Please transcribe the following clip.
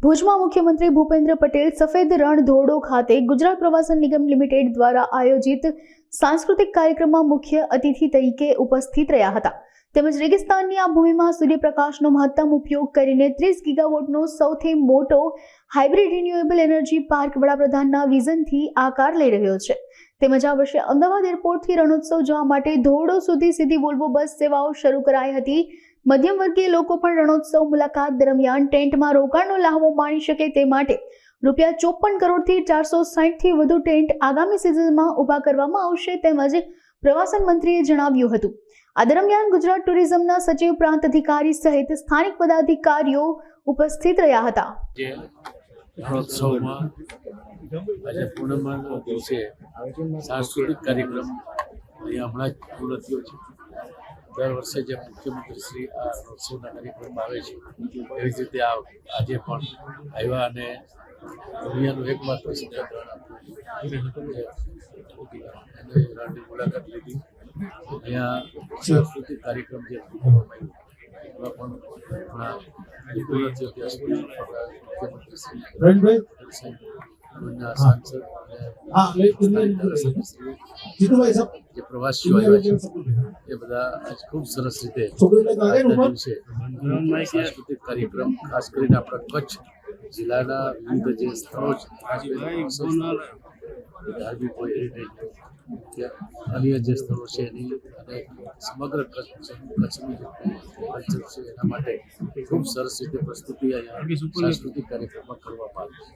ભુજમાં મુખ્યમંત્રી ભૂપેન્દ્ર પટેલ સફેદ રણ ધોરડો ખાતે ગુજરાત પ્રવાસન નિગમ લિમિટેડ દ્વારા આયોજિત સાંસ્કૃતિક કાર્યક્રમમાં મુખ્ય અતિથિ તરીકે ઉપસ્થિત રહ્યા હતા. તેમજ રેગિસ્તાનની આ ભૂમિમાં સૂર્યપ્રકાશનો મહત્તમ ઉપયોગ કરીને 30 ગીગાવોટનો સૌથી મોટો હાઇબ્રિડ રિન્યુએબલ એનર્જી પાર્ક વડાપ્રધાનના વિઝનથી આકાર લઈ રહ્યો છે. તેમજ આ વર્ષે અમદાવાદ એરપોર્ટથી રણોત્સવ જવા માટે ધોરડો સુધી સીધી વોલ્વો બસ સેવાઓ શરૂ કરાઈ હતી. મધ્યમ વર્ગીય લોકો પણ રણોત્સવ મુલાકાત દરમિયાન ટેન્ટમાં રોકાણનો લાહવો માણી શકે તે માટે ₹54 કરોડથી 460થી વધુ ટેન્ટ આગામી સિઝનમાં ઊભા કરવામાં આવશે તેમજ પ્રવાસન મંત્રીએ જણાવ્યું હતું. આ દરમિયાન ગુજરાત ટુરિઝમના સચિવ પ્રાંત અધિકારી સહિત સ્થાનિક પદાધિકારીઓ ઉપસ્થિત રહ્યા હતા. રણોત્સવમાં આજે પૂર્ણિમાના દિવસે સાંસ્કૃતિક કાર્યક્રમ અહીંયા હમણાં જ પૂર્ણ થયો છે. દર વર્ષે જે મુખ્યમંત્રી શ્રી આ રણોત્સવના કાર્યક્રમમાં આવે છે એવી જ રીતે આજે પણ આવ્યા અને દુનિયાનું એકમાત્ર સફેદ રણ એને રણની મુલાકાત લીધી. અહીંયા સાંસ્કૃતિક કાર્યક્રમ જે કરવામાં આવ્યો એમાં પણ પૂર્ણ થયો ત્યાં સુધી મુખ્યમંત્રી શ્રી સાંસદ જે પ્રવાસીઓ આવ્યા છે એ બધા આજ ખૂબ સરસ રીતે દિવસે સાંસ્કૃતિક કાર્યક્રમ ખાસ કરીને આપણા કચ્છ જિલ્લાના વિવિધ જે સ્થળો છે ધાર્મિક હોય હેરિટેજ અન્ય જે સ્થળો છે એની અને સમગ્ર કચ્છનું જે કલ્ચર છે એના માટે ખૂબ સરસ રીતે પ્રસ્તુતિ અહીંયા સાંસ્કૃતિક કાર્યક્રમમાં કરવામાં આવી છે.